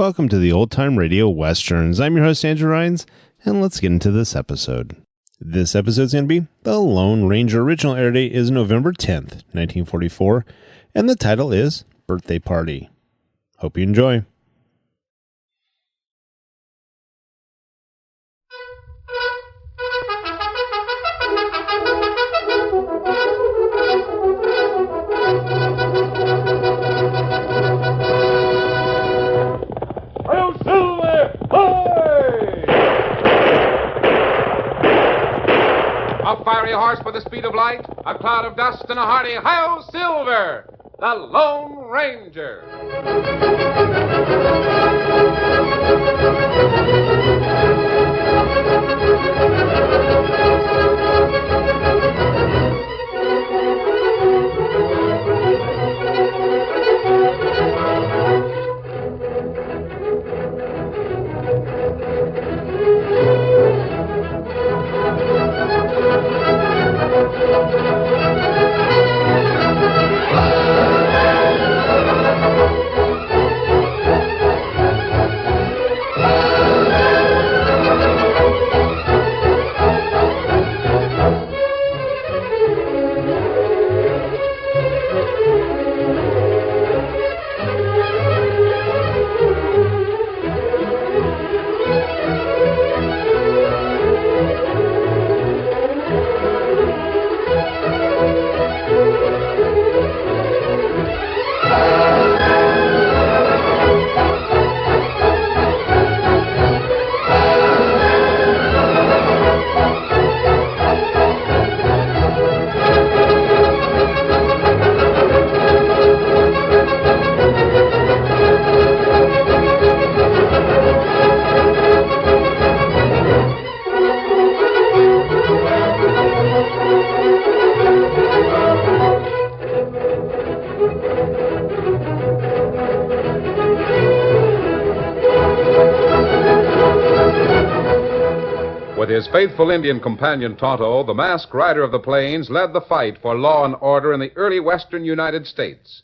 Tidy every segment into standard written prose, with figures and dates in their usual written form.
Welcome to the Old Time Radio Westerns. I'm your host, Andrew Rhynes, and let's get into this episode. This episode's going to be The Lone Ranger. Original air date is November 10th, 1944, and the title is Birthday Party. Hope you enjoy. A fiery horse with the speed of light, a cloud of dust, and a hearty Hi-Yo Silver, the Lone Ranger. With his faithful Indian companion Tonto, the masked rider of the plains led the fight for law and order in the early western United States.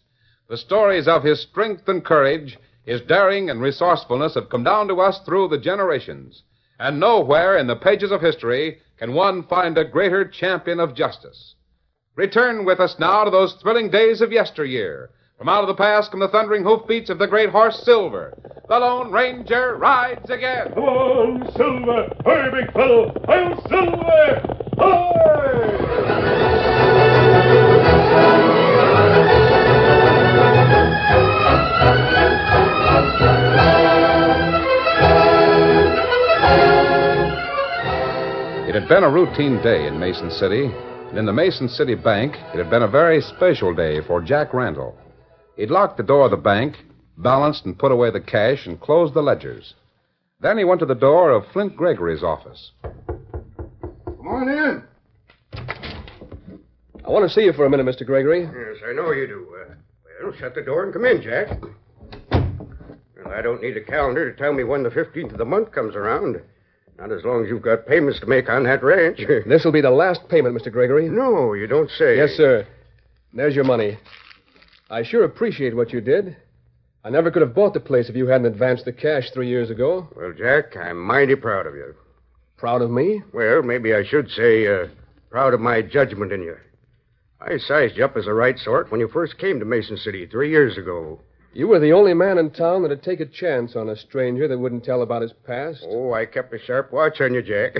The stories of his strength and courage, his daring and resourcefulness have come down to us through the generations. And nowhere in the pages of history can one find a greater champion of justice. Return with us now to those thrilling days of yesteryear. From out of the past come the thundering hoofbeats of the great horse Silver. The Lone Ranger rides again. Come on, Silver! Hurry, big fellow! I'm Silver! Hurry! It had been a routine day in Mason City, and in the Mason City Bank, it had been a very special day for Jack Randall. He'd locked the door of the bank, balanced and put away the cash, and closed the ledgers. Then he went to the door of Flint Gregory's office. Come on in. I want to see you for a minute, Mr. Gregory. Yes, I know you do. Well, shut the door and come in, Jack. Well, I don't need a calendar to tell me when the 15th of the month comes around. Not as long as you've got payments to make on that ranch. This will be the last payment, Mr. Gregory. No, you don't say. Yes, sir. There's your money. I sure appreciate what you did. I never could have bought the place if you hadn't advanced the cash 3 years ago. Well, Jack, I'm mighty proud of you. Proud of me? Well, maybe I should say proud of my judgment in you. I sized you up as the right sort when you first came to Mason City 3 years ago. You were the only man in town that'd take a chance on a stranger that wouldn't tell about his past. Oh, I kept a sharp watch on you, Jack.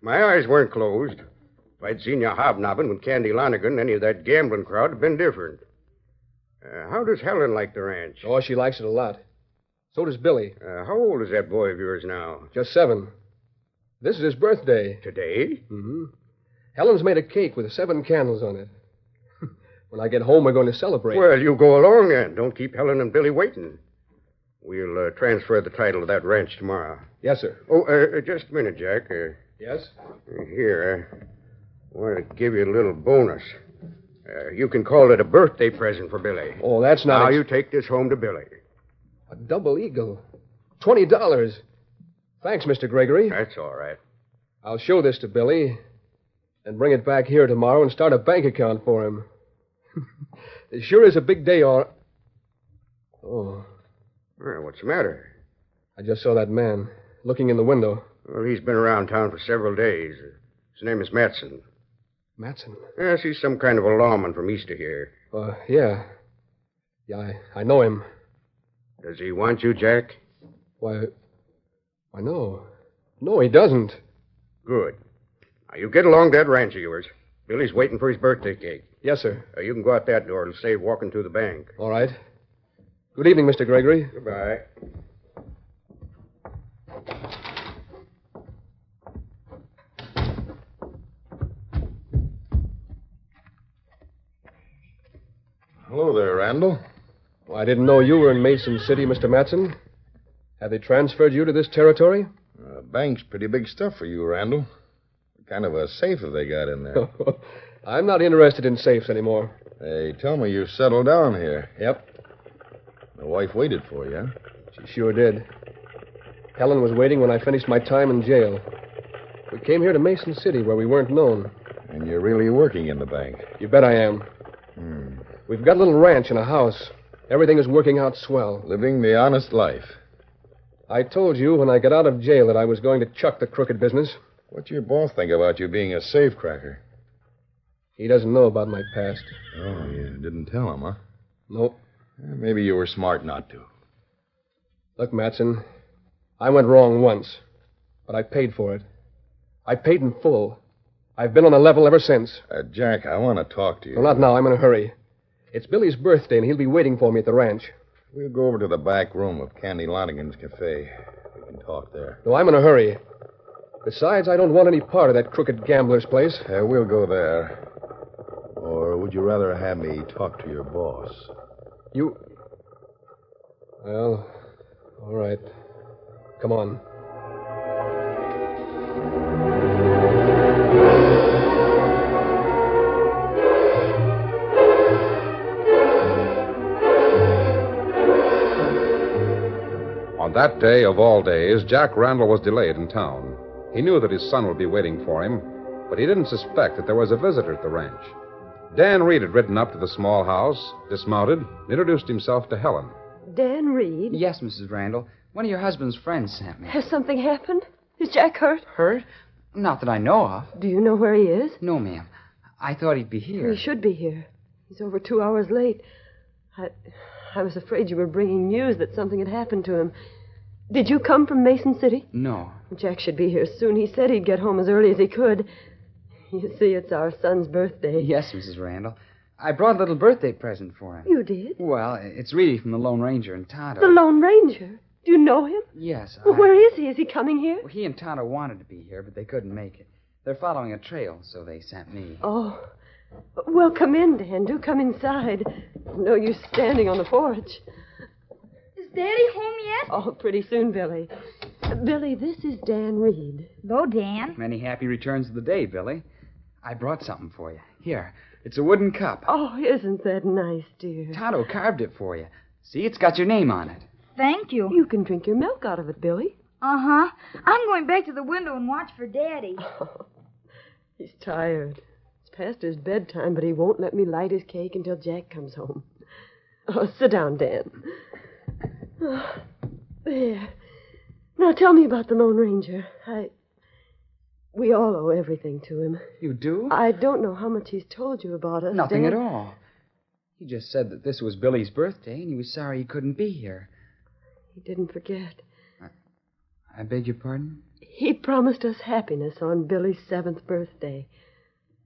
My eyes weren't closed. If I'd seen you hobnobbing with Candy Lonigan, any of that gambling crowd would have been different. How does Helen like the ranch? Oh, she likes it a lot. So does Billy. How old is that boy of yours now? Just 7. This is his birthday. Today? Mm-hmm. Helen's made a cake with 7 candles on it. When I get home, we're going to celebrate. Well, you go along then. Don't keep Helen and Billy waiting. We'll transfer the title to that ranch tomorrow. Yes, sir. Oh, just a minute, Jack. Yes? Here, I want to give you a little bonus. You can call it a birthday present for Billy. Oh, that's not... Now you take this home to Billy. A double eagle. $20. Thanks, Mr. Gregory. That's all right. I'll show this to Billy and bring it back here tomorrow and start a bank account for him. It sure is a big day, all... Oh. Well, what's the matter? I just saw that man looking in the window. Well, he's been around town for several days. His name is Matson. Matson? Yes, he's some kind of a lawman from east of here. Yeah. Yeah, I know him. Does he want you, Jack? Why, no. No, he doesn't. Good. Now, you get along that ranch of yours. Billy's waiting for his birthday cake. Yes, sir. You can go out that door. It'll save walking to the bank. All right. Good evening, Mr. Gregory. Goodbye. Hello there, Randall. Well, I didn't know you were in Mason City, Mr. Matson. Have they transferred you to this territory? Bank's pretty big stuff for you, Randall. What kind of a safe have they got in there? I'm not interested in safes anymore. They tell me you settled down here. Yep, The wife waited for you, huh? she sure did. Helen was waiting when I finished my time in jail. We came here to Mason City where we weren't known. And you're really working in the bank. You bet I am. We've got a little ranch and a house. Everything is working out swell. Living the honest life. I told you when I got out of jail that I was going to chuck the crooked business. What's your boss think about you being a safecracker? He doesn't know about my past. Oh, you didn't tell him, huh? Nope. Maybe you were smart not to. Look, Matson, I went wrong once, but I paid for it. I paid in full. I've been on the level ever since. Jack, I want to talk to you. Well, not now. I'm in a hurry. It's Billy's birthday, and he'll be waiting for me at the ranch. We'll go over to the back room of Candy Lonigan's cafe. We can talk there. No, I'm in a hurry. Besides, I don't want any part of that crooked gambler's place. We'll go there. Or would you rather have me talk to your boss? You... Well, all right. Come on. On that day of all days, Jack Randall was delayed in town. He knew that his son would be waiting for him, but he didn't suspect that there was a visitor at the ranch. Dan Reed had ridden up to the small house, dismounted, and introduced himself to Helen. Dan Reed? Yes, Mrs. Randall. One of your husband's friends sent me. Has something happened? Is Jack hurt? Hurt? Not that I know of. Do you know where he is? No, ma'am. I thought he'd be here. He should be here. He's over 2 hours late. I was afraid you were bringing news that something had happened to him. Did you come from Mason City? No. Jack should be here soon. He said he'd get home as early as he could. You see, it's our son's birthday. Yes, Mrs. Randall. I brought a little birthday present for him. You did? Well, it's really from the Lone Ranger and Tonto. The Lone Ranger? Do you know him? Yes. Well, where is he? Is he coming here? Well, he and Tonto wanted to be here, but they couldn't make it. They're following a trail, so they sent me. Oh. Well, come in, Dan. Do come inside. No use standing on the porch. Is Daddy home yet? Oh, pretty soon, Billy. Billy, this is Dan Reed. Hello, Dan. Many happy returns of the day, Billy. I brought something for you. Here, it's a wooden cup. Oh, isn't that nice, dear? Tonto carved it for you. See, it's got your name on it. Thank you. You can drink your milk out of it, Billy. Uh-huh. I'm going back to the window and watch for Daddy. Oh, he's tired. It's past his bedtime, but he won't let me light his cake until Jack comes home. Oh, sit down, Dan. Oh, there. Now tell me about the Lone Ranger. We all owe everything to him. You do? I don't know how much he's told you about us. Nothing Dan. at all. He just said that this was Billy's birthday, and he was sorry he couldn't be here. He didn't forget. I beg your pardon? He promised us happiness on Billy's 7th birthday.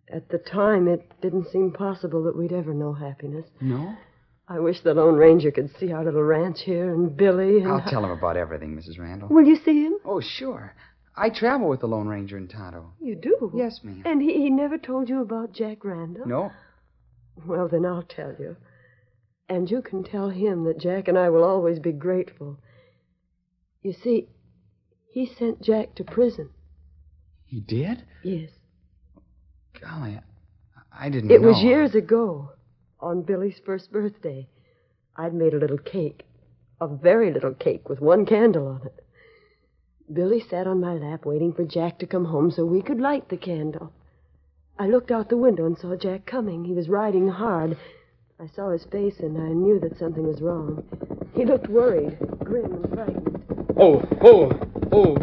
At the time, it didn't seem possible that we'd ever know happiness. No? I wish the Lone Ranger could see our little ranch here and Billy and... I'll tell him about everything, Mrs. Randall. Will you see him? Oh, sure. I travel with the Lone Ranger and Tonto. You do? Yes, ma'am. And he never told you about Jack Randall? No. Well, then I'll tell you. And you can tell him that Jack and I will always be grateful. You see, he sent Jack to prison. He did? Yes. Golly, I didn't know. It was years ago, on Billy's 1st birthday. I'd made a little cake. A very little cake with one candle on it. Billy sat on my lap waiting for Jack to come home so we could light the candle. I looked out the window and saw Jack coming. He was riding hard. I saw his face and I knew that something was wrong. He looked worried, grim and frightened. Oh.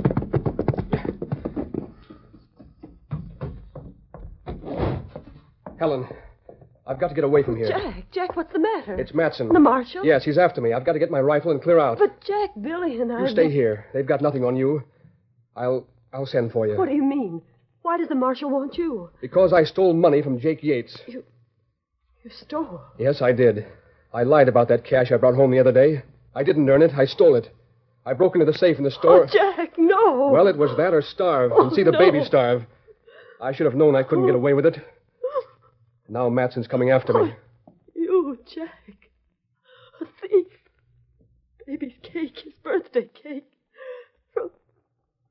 Helen, I've got to get away from here. Jack, what's the matter? It's Matson. The marshal? Yes, he's after me. I've got to get my rifle and clear out. But Jack, Billy and I... You stay here. They've got nothing on you. I'll send for you. What do you mean? Why does the marshal want you? Because I stole money from Jake Yates. You stole? Yes, I did. I lied about that cash I brought home the other day. I didn't earn it. I stole it. I broke into the safe in the store. Oh, Jack, no. Well, it was that or starve, and see the baby starve. I should have known I couldn't get away with it. Now Matson's coming after me. You, Jack. A thief. Baby's cake, his birthday cake.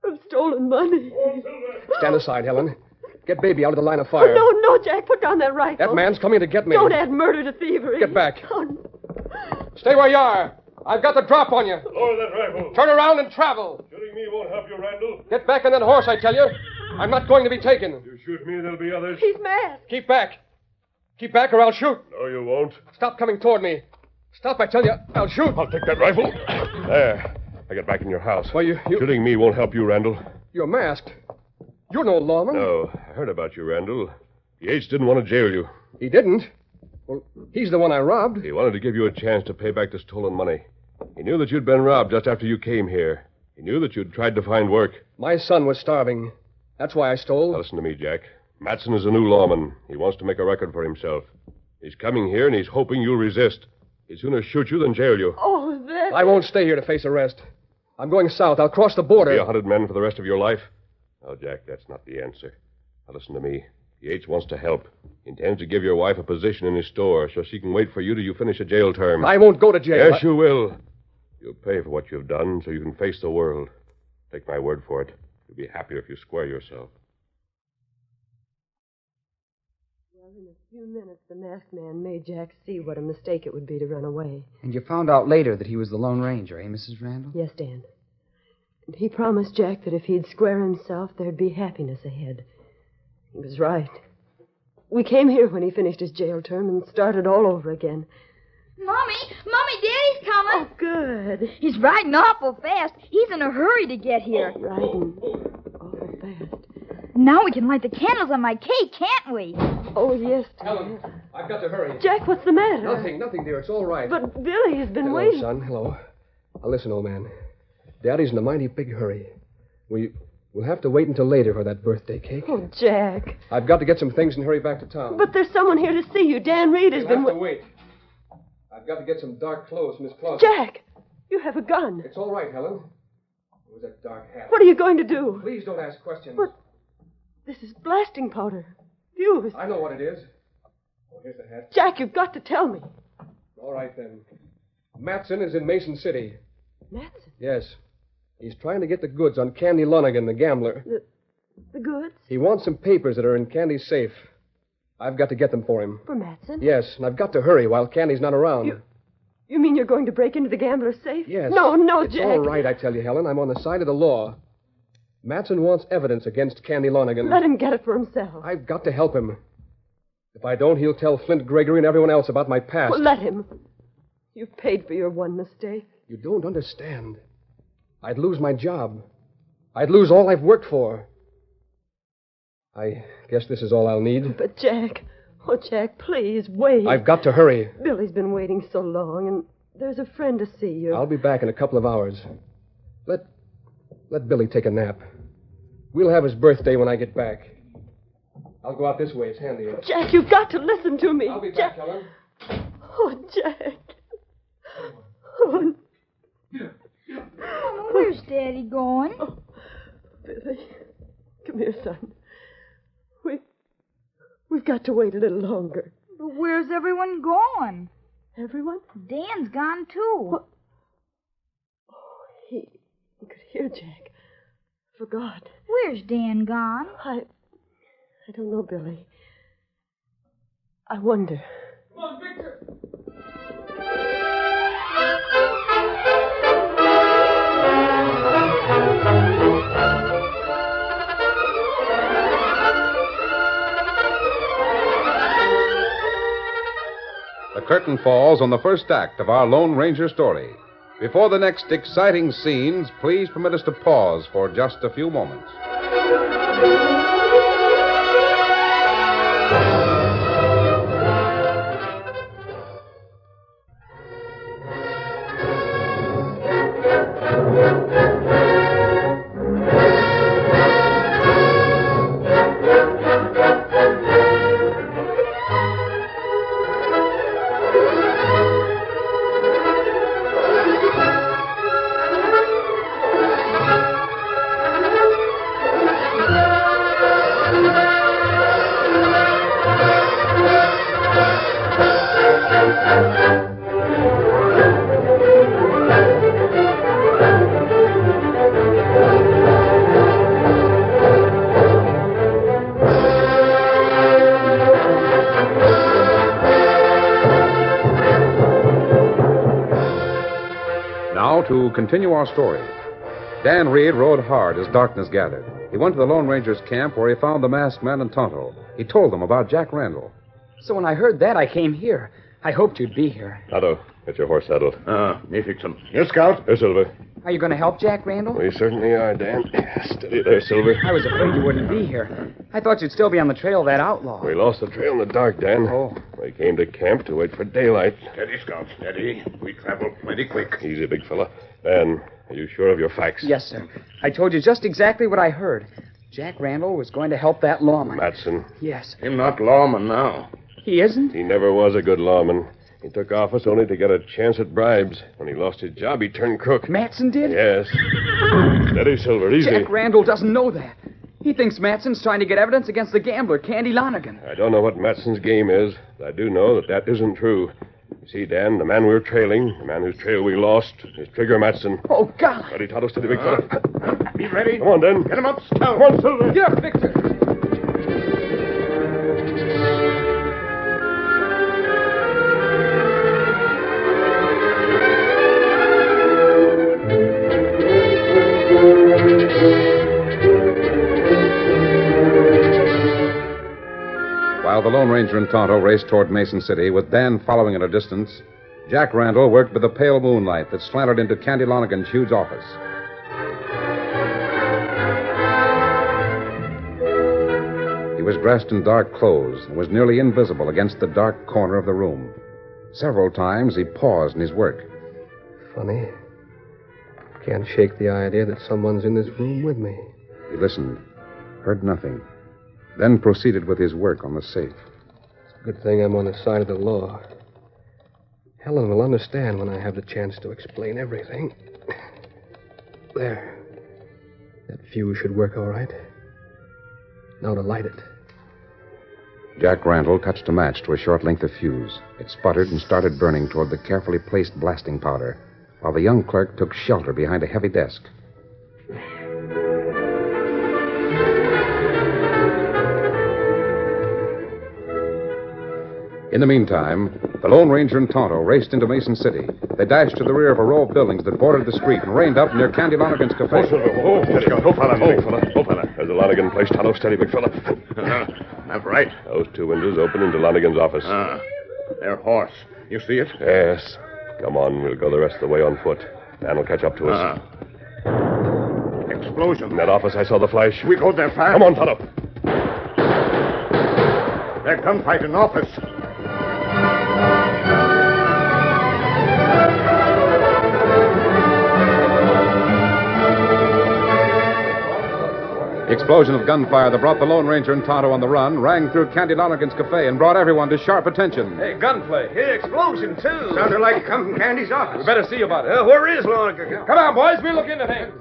From stolen money. Stand aside, Helen. Get baby out of the line of fire. Oh, no, Jack, put down that rifle. That man's coming to get me. Don't add murder to thievery. Get back. Oh, no. Stay where you are. I've got the drop on you. Lower that rifle. Turn around and travel. Shooting me won't help you, Randall. Get back on that horse, I tell you. I'm not going to be taken. You shoot me, there'll be others. He's mad. Keep back. Keep back or I'll shoot. No, you won't. Stop coming toward me. Stop, I tell you. I'll shoot. I'll take that rifle. There. I get back in your house. Well, you... Shooting me won't help you, Randall. You're masked. You're no lawman. No, I heard about you, Randall. Yates didn't want to jail you. He didn't? Well, he's the one I robbed. He wanted to give you a chance to pay back the stolen money. He knew that you'd been robbed just after you came here. He knew that you'd tried to find work. My son was starving. That's why I stole. Now listen to me, Jack. Matson is a new lawman. He wants to make a record for himself. He's coming here, and he's hoping you'll resist. He'd sooner shoot you than jail you. Oh, that... I won't stay here to face arrest. I'm going south. I'll cross the border. Be 100 men for the rest of your life? No, Jack, that's not the answer. Now listen to me. Yates wants to help. He intends to give your wife a position in his store so she can wait for you till you finish a jail term. I won't go to jail. Yes, you will. You'll pay for what you've done so you can face the world. Take my word for it. You'll be happier if you square yourself. Well, in a few minutes, the masked man made Jack see what a mistake it would be to run away. And you found out later that he was the Lone Ranger, eh, Mrs. Randall? Yes, Dan. And he promised Jack that if he'd square himself, there'd be happiness ahead. He was right. We came here when he finished his jail term and started all over again. Mommy, Daddy's coming. Oh, good. He's riding awful fast. He's in a hurry to get here. Riding awful fast. Now we can light the candles on my cake, can't we? Oh, yes, dear. Helen, I've got to hurry. Jack, what's the matter? Nothing, dear. It's all right. But Billy has been Hello, waiting. son. Hello. Now, listen, old man. Daddy's in a mighty big hurry. We'll have to wait until later for that birthday cake. Oh, Jack. I've got to get some things and hurry back to town. But there's someone here to see you. Dan Reed has You'll been... have to wait. I've got to get some dark clothes from his closet. Jack, you have a gun. It's all right, Helen. It was that dark hat. What are you going to do? Please don't ask questions. But this is blasting powder. Fuse. I know what it is. Oh, here's the hat. Jack, you've got to tell me. All right, then. Matson is in Mason City. Matson? Yes. He's trying to get the goods on Candy Lonergan, the gambler. The goods? He wants some papers that are in Candy's safe. I've got to get them for him. For Matson? Yes, and I've got to hurry while Candy's not around. You mean you're going to break into the gambler's safe? Yes. No, It's Jack. all right, I tell you, Helen. I'm on the side of the law. Matson wants evidence against Candy Lonergan. Let him get it for himself. I've got to help him. If I don't, he'll tell Flint Gregory and everyone else about my past. Well, let him. You've paid for your one mistake. You don't understand. I'd lose my job. I'd lose all I've worked for. I guess this is all I'll need. But, Jack... Oh, Jack, please, wait. I've got to hurry. Billy's been waiting so long, and there's a friend to see you. I'll be back in a couple of hours. Let Billy take a nap. We'll have his birthday when I get back. I'll go out this way. It's handier. Jack, you've got to listen to me. I'll be Jack. back, Helen. Oh, Jack. Oh, Mama, where's Daddy going? oh, Billy. Come here, son. We've got to wait a little longer. But where's everyone going? Everyone? Dan's gone, too. What? Oh, he could hear Jack. Forgot. Where's Dan gone? I don't know, Billy. I wonder. Come on, Victor. The curtain falls on the first act of our Lone Ranger story. Before the next exciting scenes, please permit us to pause for just a few moments. Now, to continue our story. Dan Reed rode hard as darkness gathered. He went to the Lone Ranger's camp where he found the masked man and Tonto. He told them about Jack Randall. So when I heard that, I came here. I hoped you'd be here. Tonto, get your horse saddled. Me fix him. Yes, Scout? Here, Silver. Are you going to help Jack Randall? We certainly are, Dan. Steady there, Silver. I was afraid you wouldn't be here. I thought you'd still be on the trail of that outlaw. We lost the trail in the dark, Dan. Oh. We came to camp to wait for daylight. Steady, Scout, steady. We travel plenty quick. Easy, big fella. Dan, are you sure of your facts? Yes, sir. I told you just exactly what I heard. Jack Randall was going to help that lawman. Matson. Yes. Him not lawman now. He isn't? He never was a good lawman. He took office only to get a chance at bribes. When he lost his job, he turned crook. Matson did? Yes. Steady, Silver, easy. Jack Randall doesn't know that. He thinks Matson's trying to get evidence against the gambler, Candy Lonergan. I don't know what Matson's game is, but I do know that isn't true. You see, Dan, the man we're trailing, the man whose trail we lost, is Trigger Matson. Oh, God. Ready, Tonto, steady, big fella. Be ready. Come on, Dan. Get him up, Scout. Come on, Silver. Get up, Victor. While the Lone Ranger and Tonto raced toward Mason City, with Dan following at a distance, Jack Randall worked with the pale moonlight that slanted into Candy Lonergan's huge office. He was dressed in dark clothes and was nearly invisible against the dark corner of the room. Several times he paused in his work. Funny. Can't shake the idea that someone's in this room with me. He listened, heard nothing, then proceeded with his work on the safe. It's a good thing I'm on the side of the law. Helen will understand when I have the chance to explain everything. There. That fuse should work all right. Now to light it. Jack Randall touched a match to a short length of fuse. It sputtered and started burning toward the carefully placed blasting powder, while the young clerk took shelter behind a heavy desk. In the meantime, the Lone Ranger and Tonto raced into Mason City. They dashed to the rear of a row of buildings that bordered the street and reined up near Candy Lonergan's cafe. Steady. Oh, fella. Big fella. There's the Lonergan place, Tonto. Steady, big fella. That's right. Those two windows open into Lonergan's office. Their horse. You see it? Yes. Come on, we'll go the rest of the way on foot. Dan will catch up to us. Explosion. In that office, I saw the flash. We go there fast. Come on, Tonto. They're gunfight in office. The explosion of gunfire that brought the Lone Ranger and Tonto on the run rang through Candy Lonergan's cafe and brought everyone to sharp attention. Hey, gunplay. Hey, explosion, too. Sounded like it come from Candy's office. We better see about it. Where is Lonergan? Come on, boys. We'll look into things.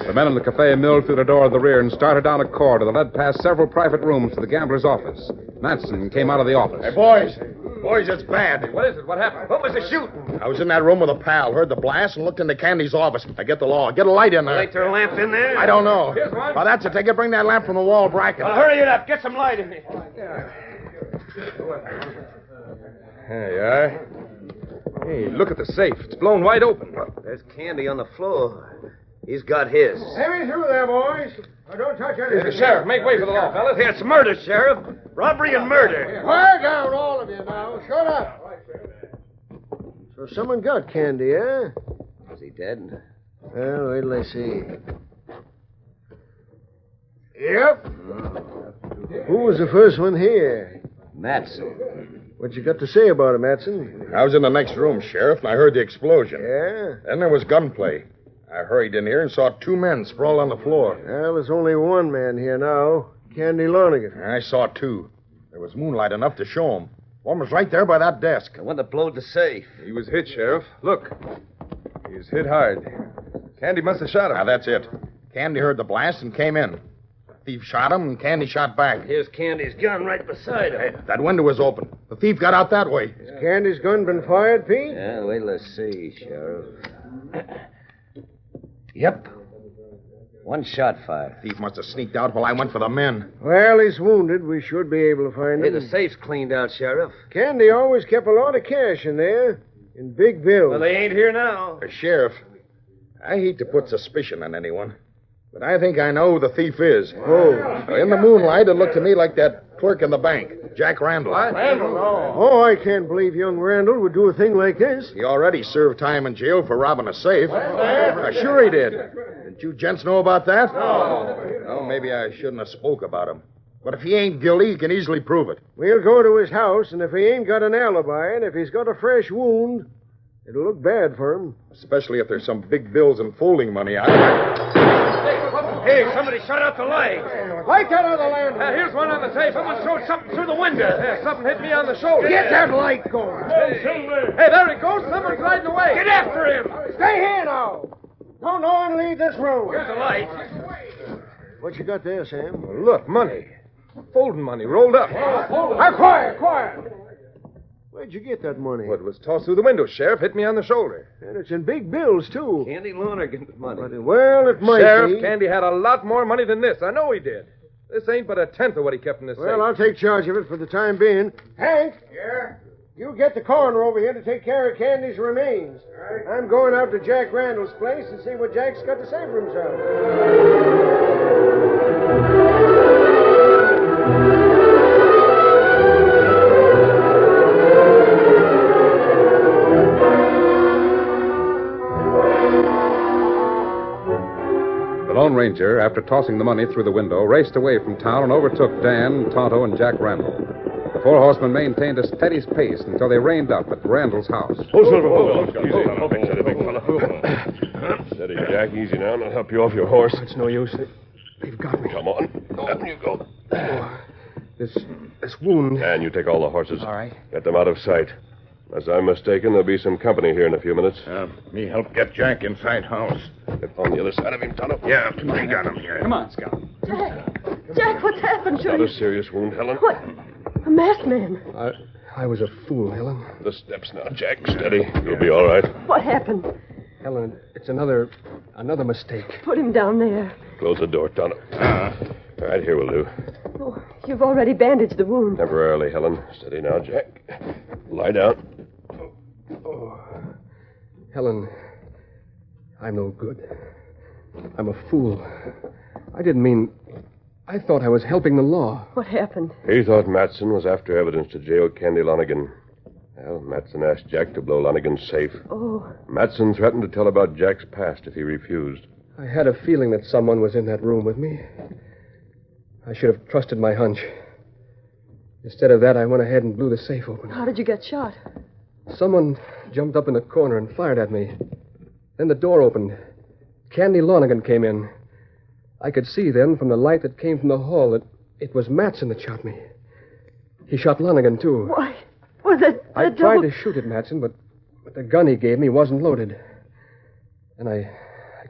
The men in the cafe milled through the door of the rear and started down a corridor that led past several private rooms to the gambler's office. Matson came out of the office. Hey, boys. Boys, it's bad. What is it? What happened? What was the shooting? I was in that room with a pal, heard the blast, and looked into Candy's office. I get the law. Get a light in there. Like there a lamp in there? I don't know. Here's one. Well, that's it. Take it. Bring that lamp from the wall bracket. Well, hurry it up. Get some light in here. There you are. Hey, look at the safe. It's blown wide open. There's Candy on the floor. He's got his. Let me through there, boys. Don't touch anything. Sheriff, make way for the law, fellas. It's murder, Sheriff. Robbery and murder. Quiet down, all of you now. Shut up. So someone got Candy, eh? Is he dead? Well, wait till I see. Yep. Who was the first one here? Matson. What you got to say about it, Matson? I was in the next room, Sheriff, and I heard the explosion. Yeah? Then there was gunplay. I hurried in here and saw 2 men sprawled on the floor. Well, there's only one man here now. Candy Lonergan. I saw 2. There was moonlight enough to show them. One was right there by that desk. The one that blowed the safe. He was hit, Sheriff. Look. He was hit hard. Candy must have shot him. Now, that's it. Candy heard the blast and came in. The thief shot him, and Candy shot back. Here's Candy's gun right beside him. Hey, that window was open. The thief got out that way. Has Candy's gun been fired, Pete? Yeah, wait till I see, Sheriff. Yep. One shot fired. The thief must have sneaked out while I went for the men. Well, he's wounded. We should be able to find Hey, him. the safe's cleaned out, Sheriff. Candy always kept a lot of cash in there. In big bills. Well, they ain't here now. Sheriff, I hate to put suspicion on anyone, but I think I know who the thief is. Oh. In the moonlight, it looked to me like that clerk in the bank, Jack Randall. Randall, no. Oh, I can't believe young Randall would do a thing like this. He already served time in jail for robbing a safe. Sure he did. Didn't you gents know about that? No. Well, maybe I shouldn't have spoke about him. But if he ain't guilty, he can easily prove it. We'll go to his house, and if he ain't got an alibi, and if he's got a fresh wound, it'll look bad for him. Especially if there's some big bills and folding money out. Hey, somebody shut out the light. Light that other lantern. Here's one on the safe. Someone threw something through the window. Something hit me on the shoulder. Get that light going. Hey, there he goes. Someone's riding away. Get after him. Stay here now. Don't know and leave this room. Here's the light. What you got there, Sam? Look, money. Folding money rolled up. Quiet. Where'd you get that money? Well, it was tossed through the window, Sheriff. Hit me on the shoulder. And it's in big bills, too. Candy Lonergan's money. Well, it might Sheriff, be. Candy had a lot more money than this. I know he did. This ain't but a tenth of what he kept in the safe. Well, I'll take charge of it for the time being. Hank? Yeah? You get the coroner over here to take care of Candy's remains. All right. I'm going out to Jack Randall's place and see what Jack's got to say for himself. The Lone Ranger, after tossing the money through the window, raced away from town and overtook Dan, Tonto, and Jack Randall. The 4 horsemen maintained a steady pace until they reined up at Randall's house. Steady, Jack. Easy now, and I'll help you off your horse. It's no use. They've got me. Come on. Up you go. This wound. And you take all the horses. All right. Get them out of sight. Unless I'm mistaken, there'll be some company here in a few minutes. Me help get Jack inside house. Get on the other side of him, Tonto. Yeah, we got him here. Come on, Scout. Jack, what's happened to Not you? a serious wound, Helen. What? A masked man. I was a fool, Helen. The steps now, Jack. Steady. You'll be all right. What happened? Helen, it's another mistake. Put him down there. Close the door, Tonto. Right here will do. Oh, you've already bandaged the wound. Temporarily, Helen. Steady now, Jack. Lie down. Helen, I'm no good. I'm a fool. I didn't mean... I thought I was helping the law. What happened? He thought Matson was after evidence to jail Candy Lonergan. Well, Matson asked Jack to blow Lonergan's safe. Oh. Matson threatened to tell about Jack's past if he refused. I had a feeling that someone was in that room with me. I should have trusted my hunch. Instead of that, I went ahead and blew the safe open. How did you get shot? Someone jumped up in the corner and fired at me. Then the door opened. Candy Lonergan came in. I could see then from the light that came from the hall that it was Matson that shot me. He shot Lonergan, too. Why? Was it I tried to shoot at Matson, but the gun he gave me wasn't loaded. And I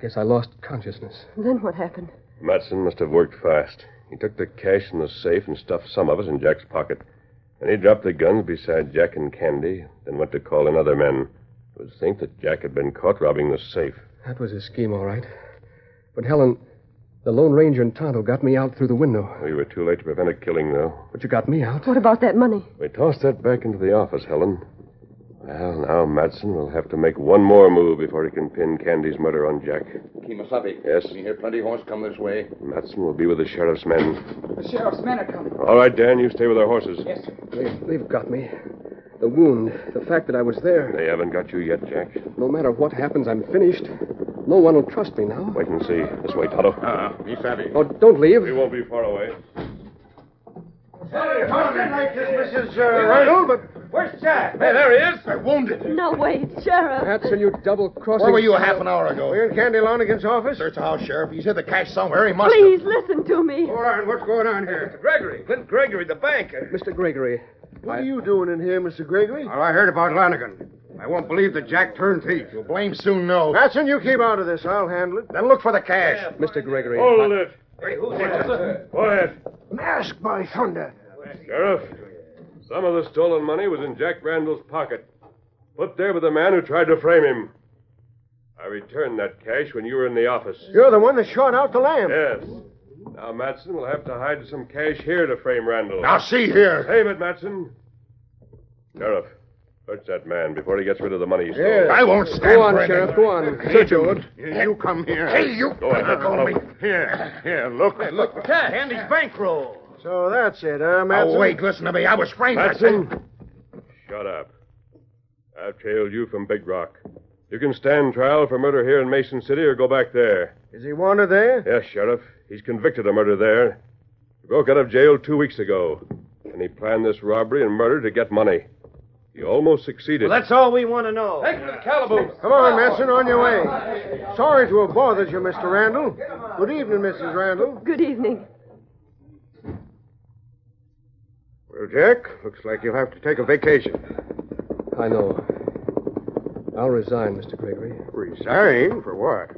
guess I lost consciousness. Then what happened? Matson must have worked fast. He took the cash in the safe and stuffed some of it in Jack's pocket. And he dropped the guns beside Jack and Candy, then went to call in other men. It would think that Jack had been caught robbing the safe. That was his scheme, all right. But, Helen, the Lone Ranger and Tonto got me out through the window. We were too late to prevent a killing, though. But you got me out. What about that money? We tossed that back into the office, Helen. Well, now Matson will have to make one more move before he can pin Candy's murder on Jack. Kimasabi. Yes? We hear plenty horse come this way. Matson will be with the sheriff's men. The sheriff's men are coming. All right, Dan, you stay with our horses. Yes, sir. They've got me. The wound, the fact that I was there. They haven't got you yet, Jack. No matter what happens, I'm finished. No one will trust me now. Wait and see. This way, Tonto. Be savvy. Oh, don't leave. We won't be far away. Sorry, I like this, Mrs. Randall, but where's Jack? Hey, there he is. Wounded. No, wait, Sheriff. Matson, you double-crossing... Where were you a half an hour ago? We're in Candy Lonigan's office. Search the house, Sheriff. He's hid the cash somewhere. He must Please, listen to me. Hold on, what's going on here? Gregory. Clint Gregory, the banker. Mr. Gregory. What are you doing in here, Mr. Gregory? Well, I heard about Lonigan. I won't believe that Jack turned thief. You'll blame soon know. Matson, you keep out of this. I'll handle it. Then look for the cash. Mr. Gregory. Hold it. Hey, who's that? Quiet. Mask by thunder. Sheriff, some of the stolen money was in Jack Randall's pocket. Put there by the man who tried to frame him. I returned that cash when you were in the office. You're the one that shot out the lamp. Yes. Now, Matson will have to hide some cash here to frame Randall. Now, see here. Save it, Matson. Sheriff, search that man before he gets rid of the money he stole. Yes. I won't stand Go on, for it. Sheriff, go on. Search him. You come here. Hey, you. Go ahead, follow me. Here, look. Hey, look. Candy's bankroll. So that's it, huh, Matson? Oh, wait, listen to me. I was framed. Matson. Shut up. I've trailed you from Big Rock. You can stand trial for murder here in Mason City or go back there. Is he wanted there? Yes, Sheriff. He's convicted of murder there. He broke out of jail 2 weeks ago. And he planned this robbery and murder to get money. He almost succeeded. Well, that's all we want to know. Take him to the calaboose. Come on, Matson, on your way. Sorry to have bothered you, Mr. Randall. Good evening, Mrs. Randall. Good evening. Well, Jack, looks like you'll have to take a vacation. I know. I'll resign, Mr. Gregory. Resign? For what?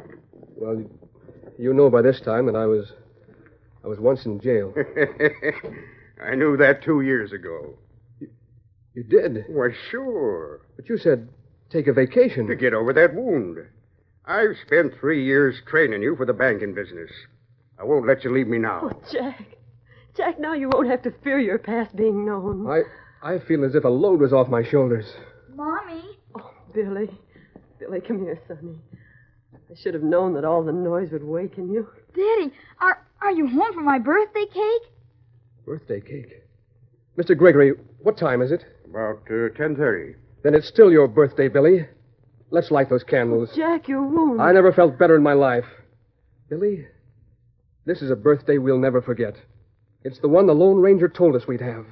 Well, you know by this time that I was once in jail. I knew that 2 years ago. You did? Why, sure. But you said take a vacation. To get over that wound. I've spent 3 years training you for the banking business. I won't let you leave me now. Oh, Jack. Jack, now you won't have to fear your past being known. I feel as if a load was off my shoulders. Mommy. Oh, Billy. Billy, come here, sonny. I should have known that all the noise would waken you. Daddy, are you home for my birthday cake? Birthday cake? Mr. Gregory, what time is it? About 10:30. Then it's still your birthday, Billy. Let's light those candles. Jack, your wound. I never felt better in my life. Billy, this is a birthday we'll never forget. It's the one the Lone Ranger told us we'd have.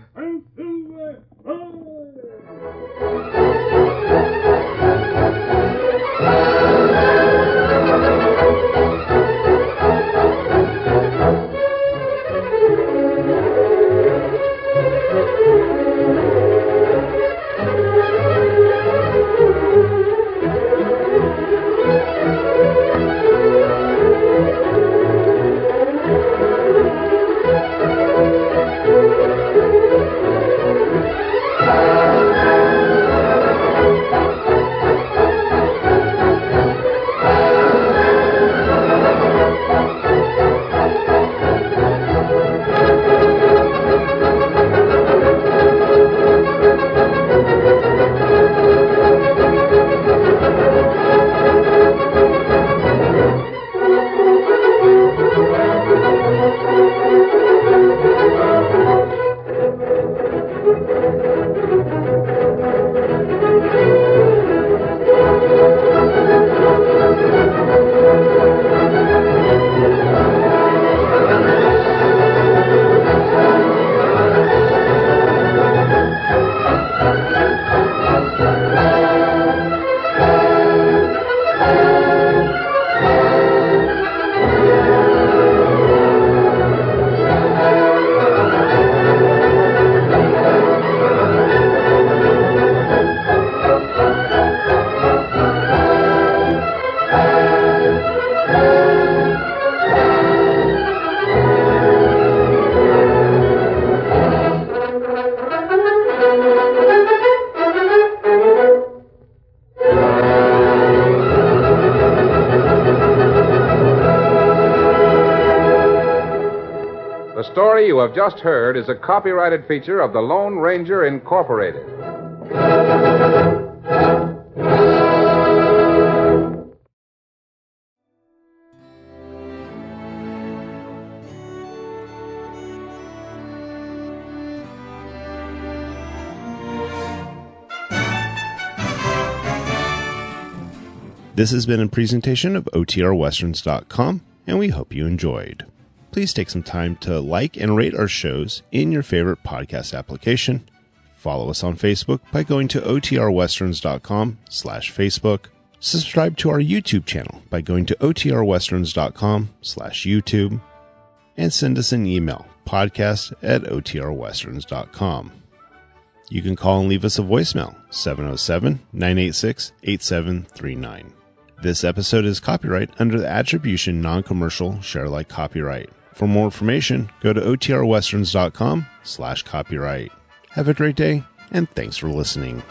The story you have just heard is a copyrighted feature of the Lone Ranger Incorporated. This has been a presentation of OTRWesterns.com, and we hope you enjoyed. Please take some time to like and rate our shows in your favorite podcast application. Follow us on Facebook by going to OTRWesterns.com/Facebook. Subscribe to our YouTube channel by going to OTRWesterns.com/YouTube. And send us an email, podcast@OTRWesterns.com. You can call and leave us a voicemail, 707-986-8739. This episode is copyright under the Attribution Non-Commercial Share-alike copyright. For more information, go to OTRWesterns.com/copyright. Have a great day, and thanks for listening.